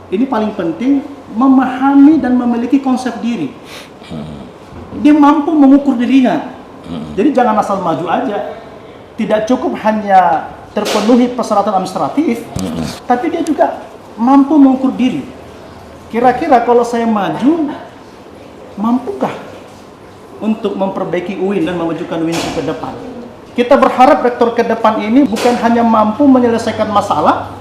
ini paling penting, memahami dan memiliki konsep diri. Dia mampu mengukur dirinya. Jadi jangan asal maju aja. Tidak cukup hanya terpenuhi persyaratan administratif, tapi dia juga mampu mengukur diri. Kira-kira kalau saya maju, mampukah untuk memperbaiki UIN dan memajukan UIN ke depan? Kita berharap rektor ke depan ini bukan hanya mampu menyelesaikan masalah,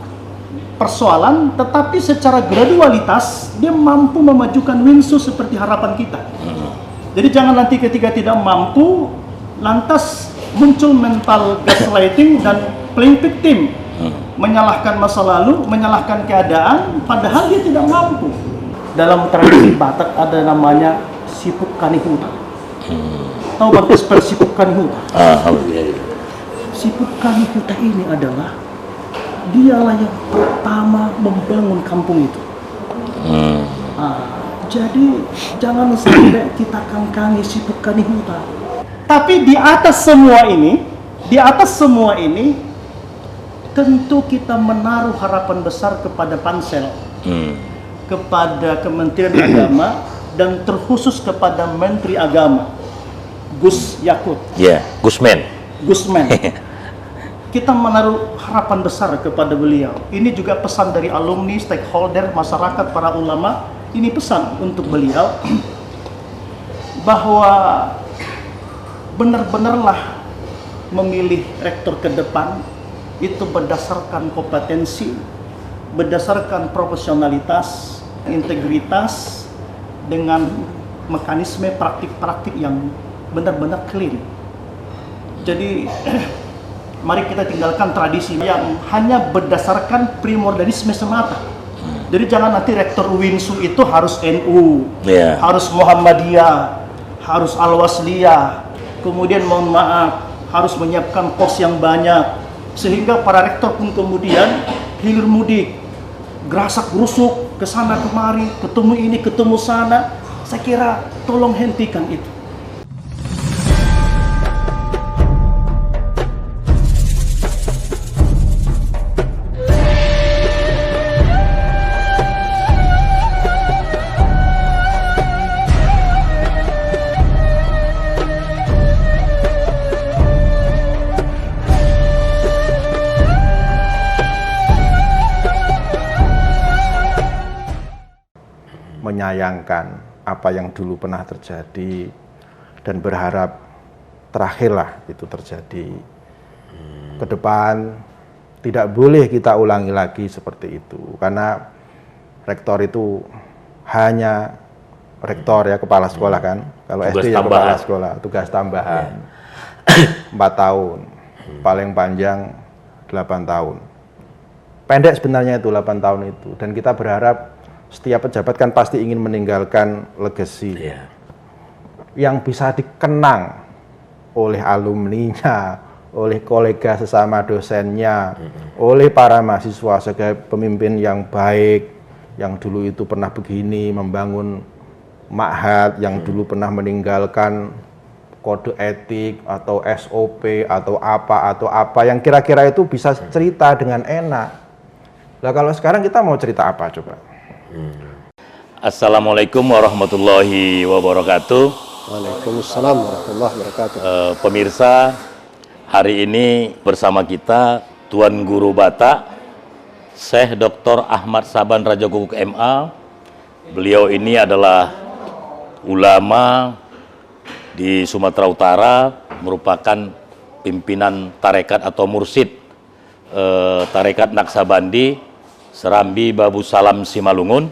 persoalan, tetapi secara gradualitas dia mampu memajukan WINSU seperti harapan kita. Jadi jangan nanti ketika tidak mampu, lantas muncul mental gaslighting dan playing victim, menyalahkan masa lalu, menyalahkan keadaan, padahal dia tidak mampu. Dalam tradisi Batak ada namanya sipuk kanihuta. Tahu berarti spell sipuk kanihuta? Sipuk kanihuta ini adalah dialah yang pertama membangun kampung itu. Jadi jangan sampai kita kangkangi sipuk kanihuta. Tapi di atas semua ini, tentu kita menaruh harapan besar kepada Pansel, kepada Kementerian Agama, dan terkhusus kepada Menteri Agama, Gus Yakut. Gusmen. Kita menaruh harapan besar kepada beliau. Ini juga pesan dari alumni, stakeholder, masyarakat, para ulama. Ini pesan untuk beliau bahwa benar-benarlah memilih rektor ke depan itu berdasarkan kompetensi, berdasarkan profesionalitas, integritas, dengan mekanisme praktik-praktik yang benar-benar clean. Jadi mari kita tinggalkan tradisi yang hanya berdasarkan primordialisme semata. Jadi jangan nanti rektor WINSU itu harus NU, harus Muhammadiyah, harus Al-Wasliyah, kemudian mohon maaf harus menyiapkan pos yang banyak, sehingga para rektor pun kemudian hilir mudik, gerasak gerusuk ke sana kemari, ketemu ini ketemu sana. Saya kira tolong hentikan itu. Menyayangkan apa yang dulu pernah terjadi dan berharap terakhirlah itu terjadi. Ke depan tidak boleh kita ulangi lagi seperti itu, karena rektor itu hanya rektor ya, kepala sekolah kan. Kalau SD ya kepala sekolah, tugas tambahan 4 tahun, paling panjang 8 tahun. Pendek sebenarnya itu 8 tahun itu, dan kita berharap setiap pejabat kan pasti ingin meninggalkan legacy yang bisa dikenang oleh alumninya, oleh kolega sesama dosennya, oleh para mahasiswa sebagai pemimpin yang baik, yang dulu itu pernah begini, membangun ma'had, yang dulu pernah meninggalkan kode etik atau SOP atau apa yang kira-kira itu bisa cerita dengan enak. Nah kalau sekarang kita mau cerita apa coba? Assalamualaikum warahmatullahi wabarakatuh. Waalaikumsalam warahmatullahi wabarakatuh. Pemirsa, hari ini bersama kita Tuan Guru Batak, Syekh Dr. Ahmad Saban Raja Guguk MA. Beliau ini adalah ulama di Sumatera Utara, merupakan pimpinan tarekat atau mursyid tarekat Naksabandi Serambi Babu Salam Simalungun,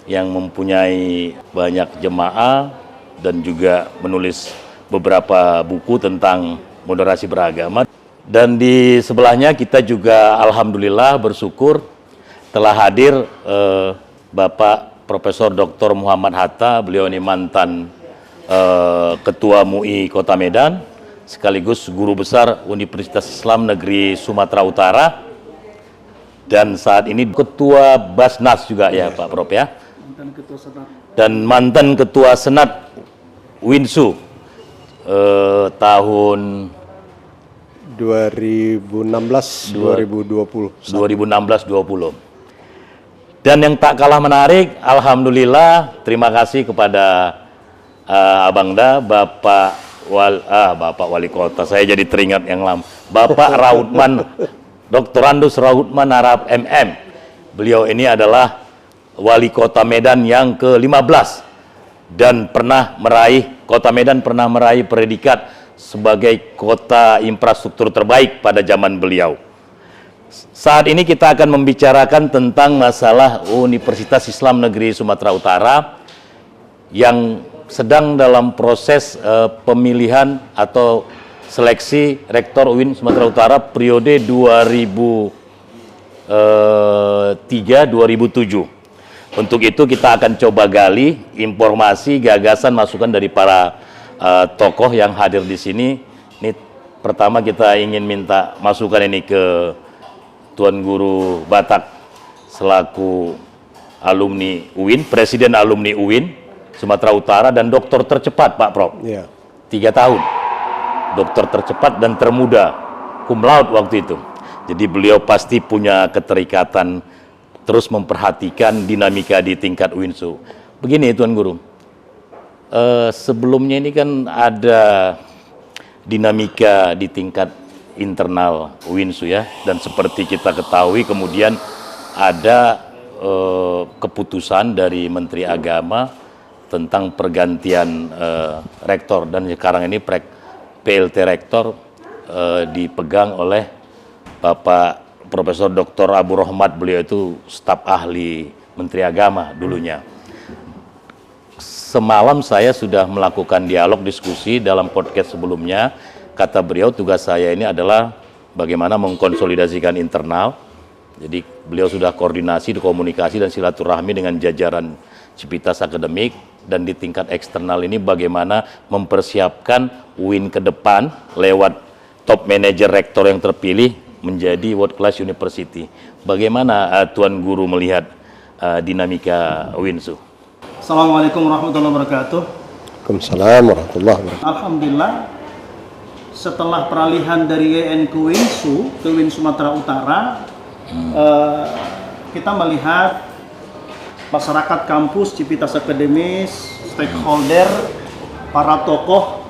yang mempunyai banyak jemaah dan juga menulis beberapa buku tentang moderasi beragama. Dan di sebelahnya kita juga alhamdulillah bersyukur telah hadir Bapak Profesor Dr. Muhammad Hatta. Beliau ini mantan Ketua MUI Kota Medan, sekaligus Guru Besar Universitas Islam Negeri Sumatera Utara, dan saat ini Ketua Basnas juga ya Pak Prof ya, dan mantan Ketua Senat WINSU tahun 2016-2020. Dan yang tak kalah menarik, alhamdulillah, terima kasih kepada Abangda, Bapak Wali Kota. Saya jadi teringat yang lama. Bapak Raudman, Dr. Andus Raudman Harap MM. Beliau ini adalah Wali Kota Medan yang ke-15 dan Kota Medan pernah meraih predikat sebagai kota infrastruktur terbaik pada zaman beliau. Saat ini kita akan membicarakan tentang masalah Universitas Islam Negeri Sumatera Utara yang sedang dalam proses pemilihan atau seleksi Rektor UIN Sumatera Utara periode 2003-2007. Untuk itu kita akan coba gali informasi, gagasan, masukan dari para tokoh yang hadir di sini. Ini pertama kita ingin minta masukan ini ke Tuan Guru Batak selaku alumni UIN, Presiden alumni UIN Sumatera Utara dan doktor tercepat Pak Prof. 3 tahun. Dokter tercepat dan termuda, cum laude waktu itu. Jadi beliau pasti punya keterikatan terus memperhatikan dinamika di tingkat UINSU. Begini Tuan Guru, sebelumnya ini kan ada dinamika di tingkat internal UINSU ya, dan seperti kita ketahui kemudian ada keputusan dari Menteri Agama tentang pergantian rektor, dan sekarang ini PLT rektor dipegang oleh Bapak Profesor Dr. Abu Rohmat. Beliau itu staf ahli Menteri Agama dulunya. Semalam saya sudah melakukan dialog diskusi dalam podcast sebelumnya. Kata beliau, tugas saya ini adalah bagaimana mengkonsolidasikan internal. Jadi beliau sudah koordinasi, komunikasi dan silaturahmi dengan jajaran Civitas Akademik, dan di tingkat eksternal ini bagaimana mempersiapkan UIN ke depan lewat top manager rektor yang terpilih menjadi world class university. Bagaimana Tuan Guru melihat dinamika UINSU? Assalamualaikum warahmatullahi wabarakatuh. Waalaikumsalam warahmatullahi wabarakatuh. Alhamdulillah, setelah peralihan dari YN ke UINSU, ke UIN Sumatera Utara, kita melihat masyarakat kampus, Civitas Akademis, stakeholder, para tokoh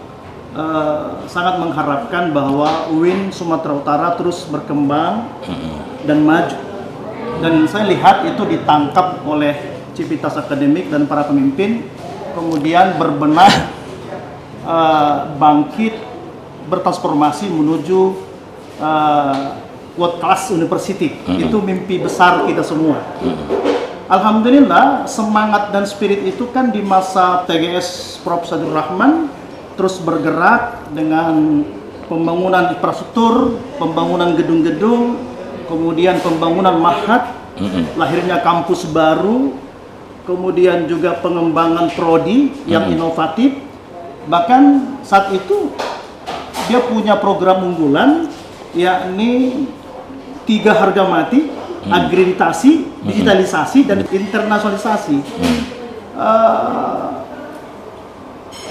sangat mengharapkan bahwa UIN Sumatera Utara terus berkembang dan maju. Dan saya lihat itu ditangkap oleh Civitas Akademik dan para pemimpin, kemudian berbenah, bangkit, bertransformasi menuju world class university. Itu mimpi besar kita semua. Alhamdulillah, semangat dan spirit itu kan di masa TGS Prof. Sadur Rahman terus bergerak dengan pembangunan infrastruktur, pembangunan gedung-gedung, kemudian pembangunan mahat, lahirnya kampus baru, kemudian juga pengembangan prodi yang inovatif. Bahkan saat itu dia punya program unggulan, yakni 3 harga mati, akreditasi, digitalisasi, dan internasionalisasi.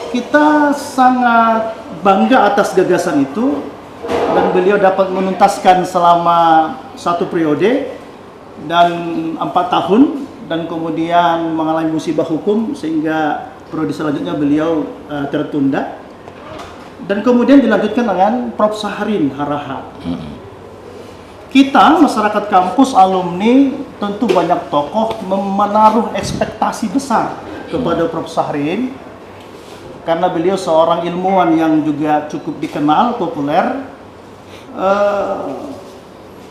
Kita sangat bangga atas gagasan itu, dan beliau dapat menuntaskan selama 1 periode dan 4 tahun, dan kemudian mengalami musibah hukum sehingga periode selanjutnya beliau tertunda. Dan kemudian dilanjutkan dengan Prof. Sahrin Harahap. Kita, masyarakat kampus, alumni, tentu banyak tokoh menaruh ekspektasi besar kepada Prof. Sahrin, karena beliau seorang ilmuwan yang juga cukup dikenal, populer.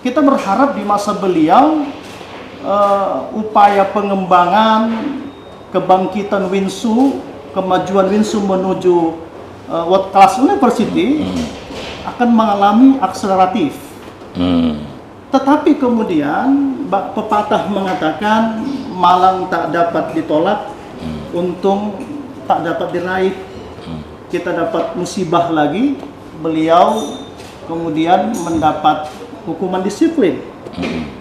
Kita berharap di masa beliau, upaya pengembangan, kebangkitan UINSU, kemajuan UINSU menuju world class university akan mengalami akseleratif. Tetapi kemudian pepatah mengatakan malang tak dapat ditolak, untung tak dapat diraih. Kita dapat musibah lagi, beliau kemudian mendapat hukuman disiplin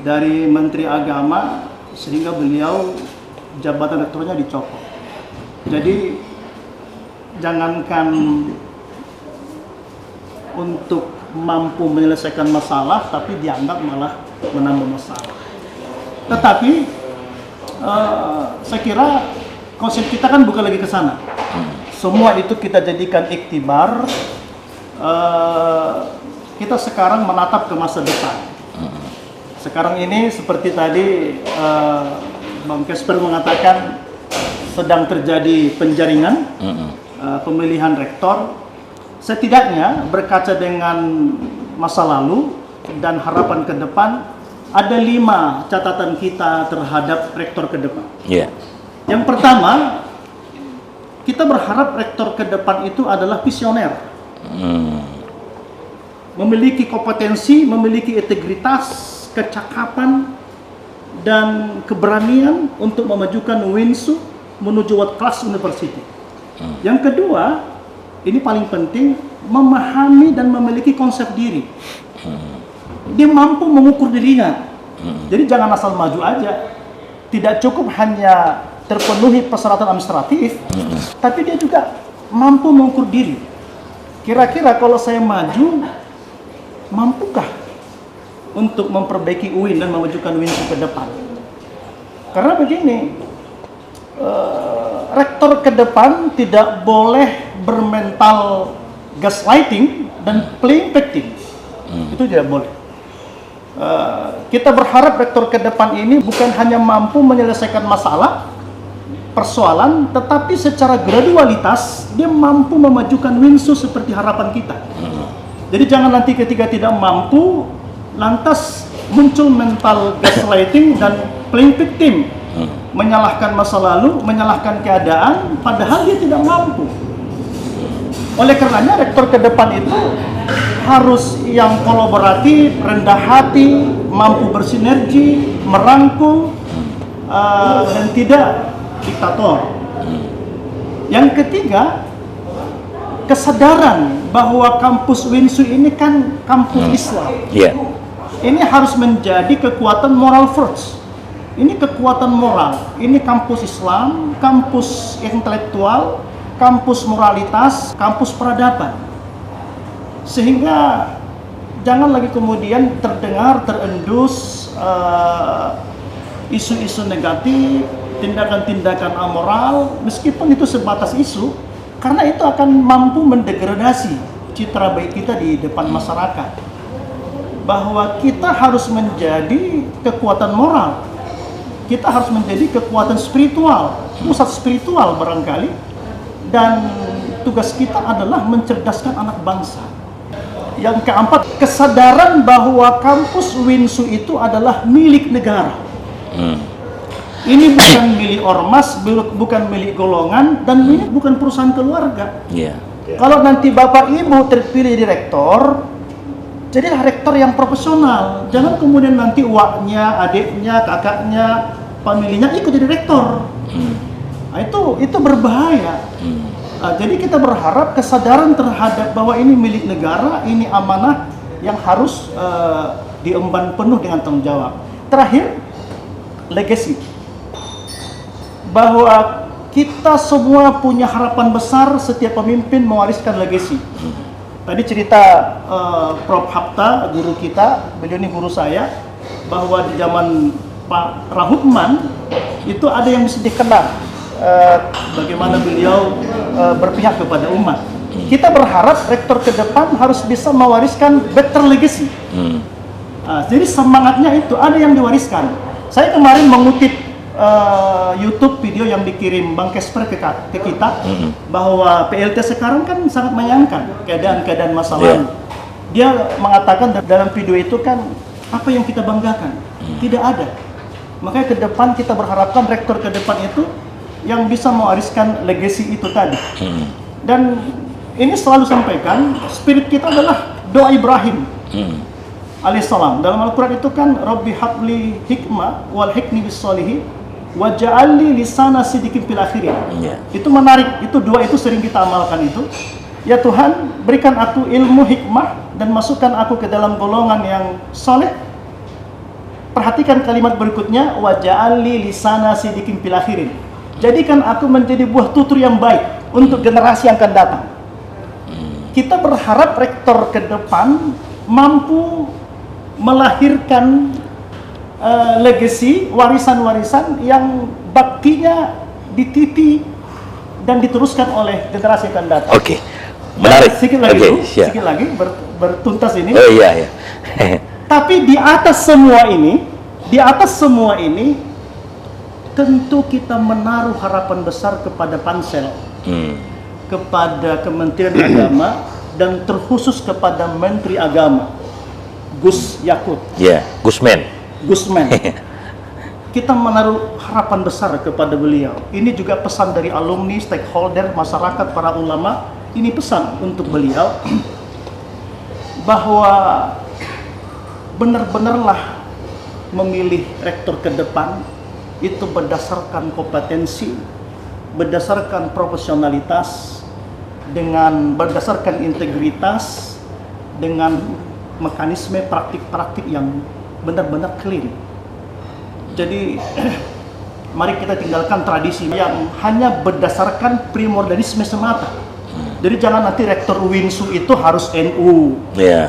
dari Menteri Agama sehingga beliau jabatan rektornya dicopot. Jadi jangankan untuk mampu menyelesaikan masalah, tapi dianggap malah menambah masalah. Tetapi saya kira konsep kita kan bukan lagi ke sana. Semua itu kita jadikan iktibar. Kita sekarang menatap ke masa depan. Sekarang ini seperti tadi Bang Casper mengatakan sedang terjadi penjaringan pemilihan rektor. Setidaknya berkaca dengan masa lalu dan harapan ke depan, ada 5 catatan kita terhadap rektor ke depan. Yeah. Yang pertama, kita berharap rektor ke depan itu adalah visioner. Memiliki kompetensi, memiliki integritas, kecakapan, dan keberanian untuk memajukan WINSU menuju world class university. Yang kedua, ini paling penting, memahami dan memiliki konsep diri. Dia mampu mengukur dirinya. Jadi jangan asal maju aja. Tidak cukup hanya terpenuhi persyaratan administratif, tapi dia juga mampu mengukur diri. Kira-kira kalau saya maju, mampukah untuk memperbaiki UIN dan memajukan WINSU ke depan? Karena begini, rektor ke depan tidak boleh bermental gaslighting dan playing victim. Itu tidak boleh. Kita berharap rektor ke depan ini bukan hanya mampu menyelesaikan masalah, persoalan, tetapi secara gradualitas dia mampu memajukan WINSU seperti harapan kita. Jadi jangan nanti ketika tidak mampu, lantas muncul mental gaslighting dan playing victim. Menyalahkan masa lalu, menyalahkan keadaan, padahal dia tidak mampu. Oleh karenanya rektor ke depan itu harus yang kolaboratif, rendah hati, mampu bersinergi, merangkul, dan tidak diktator. Yang ketiga, kesadaran bahwa kampus WINSU ini kan kampus Islam. Yeah. Ini harus menjadi kekuatan moral first. Ini kekuatan moral. Ini kampus Islam, kampus intelektual, kampus moralitas, kampus peradaban. Sehingga jangan lagi kemudian terdengar, terendus isu-isu negatif, tindakan-tindakan amoral, meskipun itu sebatas isu, karena itu akan mampu mendegradasi citra baik kita di depan masyarakat. Bahwa kita harus menjadi kekuatan moral, kita harus menjadi kekuatan spiritual, pusat spiritual barangkali, dan tugas kita adalah mencerdaskan anak bangsa. Yang keempat, kesadaran bahwa kampus WINSU itu adalah milik negara. Ini bukan milik ormas, bukan milik golongan, dan ini bukan perusahaan keluarga. Yeah. Kalau nanti bapak ibu terpilih di rektor, jadilah rektor yang profesional. Jangan kemudian nanti uaknya, adiknya, kakaknya, familinya ikut jadi rektor. Nah, itu berbahaya. Jadi kita berharap kesadaran terhadap bahwa ini milik negara, ini amanah yang harus diemban penuh dengan tanggung jawab. Terakhir, legacy. Bahwa kita semua punya harapan besar setiap pemimpin mewariskan legacy. Tadi cerita Prof. Hapta, guru kita, beliau ini guru saya, bahwa di zaman Pak Rahutman itu ada yang bisa dikenal bagaimana beliau berpihak kepada umat. Kita berharap rektor ke depan harus bisa mewariskan better legacy. Jadi semangatnya itu ada yang diwariskan. Saya kemarin mengutip YouTube video yang dikirim Bang Casper ke kita, bahwa PLT sekarang kan sangat menyayangkan keadaan masa lalu. Dia mengatakan dalam video itu kan, apa yang kita banggakan? Tidak ada. Makanya ke depan kita berharapkan rektor ke depan itu yang bisa mewariskan legacy itu tadi. Dan ini selalu sampaikan, spirit kita adalah doa Ibrahim alaihissalam. Dalam Al-Quran itu kan, Rabbi habli hikmah wal hikni bis solihin wa ja'alli lisana sidikin fil akhirin. Itu menarik, itu doa itu sering kita amalkan itu. Ya Tuhan, berikan aku ilmu hikmah dan masukkan aku ke dalam golongan yang soleh. Perhatikan kalimat berikutnya, wa ja'alli lisana sidikin fil akhirin. Jadikan aku menjadi buah tutur yang baik untuk generasi yang akan datang. Kita berharap rektor ke depan mampu melahirkan legacy, warisan-warisan yang baktinya dititi dan diteruskan oleh generasi yang akan datang. Oke. Menarik. Sedikit lagi, Oke, Bu, siap. sedikit lagi bertuntas ini. Oh iya, iya. Tapi di atas semua ini, tentu kita menaruh harapan besar kepada Pansel, kepada Kementerian Agama, dan terkhusus kepada Menteri Agama, Gus Yakut. Ya, Gusmen. Kita menaruh harapan besar kepada beliau. Ini juga pesan dari alumni, stakeholder, masyarakat, para ulama. Ini pesan untuk beliau bahwa benar-benarlah memilih rektor ke depan itu berdasarkan kompetensi, berdasarkan profesionalitas, berdasarkan integritas, dengan mekanisme praktik-praktik yang benar-benar clean. Jadi mari kita tinggalkan tradisi yang hanya berdasarkan primordialisme semata. Jadi jangan nanti rektor UINSU itu harus NU,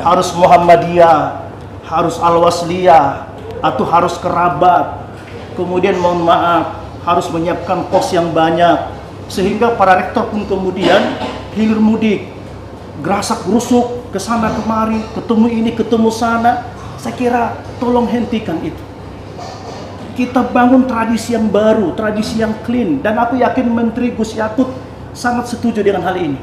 harus Muhammadiyah, harus Al-Wasliyah, atau harus kerabat. Kemudian mohon maaf, harus menyiapkan pos yang banyak. Sehingga para rektor pun kemudian hilir mudik, gerasak gerusuk, ke sana kemari, ketemu ini, ketemu sana. Saya kira tolong hentikan itu. Kita bangun tradisi yang baru, tradisi yang clean, dan aku yakin Menteri Gus Yakut sangat setuju dengan hal ini.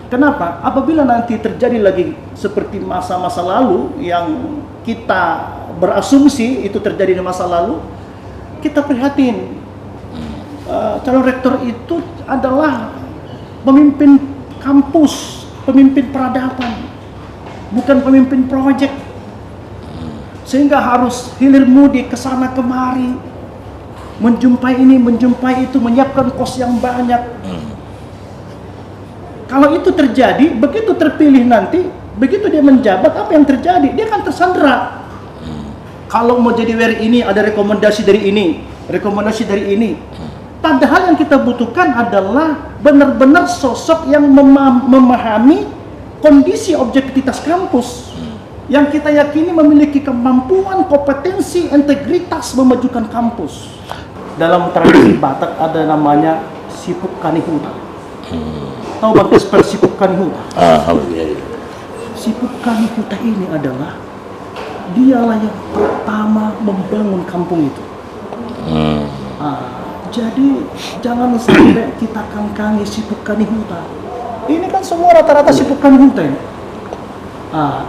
Kenapa? Apabila nanti terjadi lagi seperti masa-masa lalu yang kita berasumsi itu terjadi di masa lalu, kita prihatin. Calon rektor itu adalah pemimpin kampus, pemimpin peradaban, bukan pemimpin proyek. Sehingga harus hilir mudik ke sana kemari, menjumpai ini, menjumpai itu, menyiapkan kos yang banyak. Kalau itu terjadi, begitu terpilih nanti, begitu dia menjabat, apa yang terjadi? Dia akan tersandera. Kalau mau jadi WR ini, ada rekomendasi dari ini, rekomendasi dari ini. Padahal yang kita butuhkan adalah benar-benar sosok yang memahami kondisi objektivitas kampus. Yang kita yakini memiliki kemampuan, kompetensi, integritas memajukan kampus. Dalam tradisi Batak ada namanya Sipuk Kanihuta. Tahu Batak spell Sipuk Kanihuta? Sipuk Kanihuta ini adalah dialah yang pertama membangun kampung itu. Jadi jangan sampai kita kangkangi Sipuk Kanihuta. Ini kan semua rata-rata Sipuk Kanihuta ini.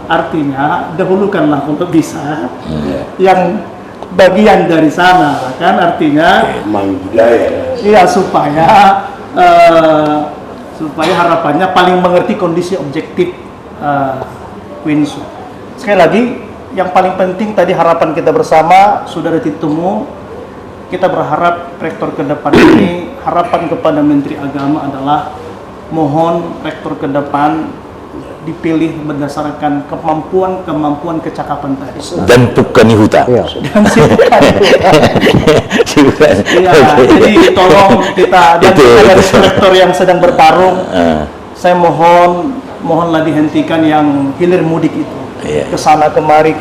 Artinya dahulukanlah untuk bisa yang bagian dari sana, kan artinya iya supaya harapannya paling mengerti kondisi objektif UINSU. Sekali lagi, yang paling penting tadi harapan kita bersama sudah ada titik temu. Kita berharap rektor ke depan ini, harapan kepada Menteri Agama adalah mohon rektor ke depan dipilih berdasarkan kemampuan kecakapan tadi. Dan Pukanihuta. Dan Iya, jadi tolong kita dan dari rektor yang sedang bertarung, saya mohonlah dihentikan yang hilir mudik itu. Kesana kemari,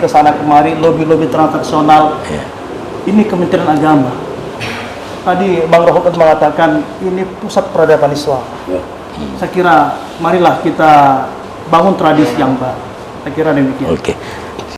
lobby-lobby transaksional. Ini Kementerian Agama. Tadi Bang Rohut mengatakan ini pusat peradaban Islam. Saya kira marilah kita bangun tradisi yang baru. Saya kira demikian. Oke.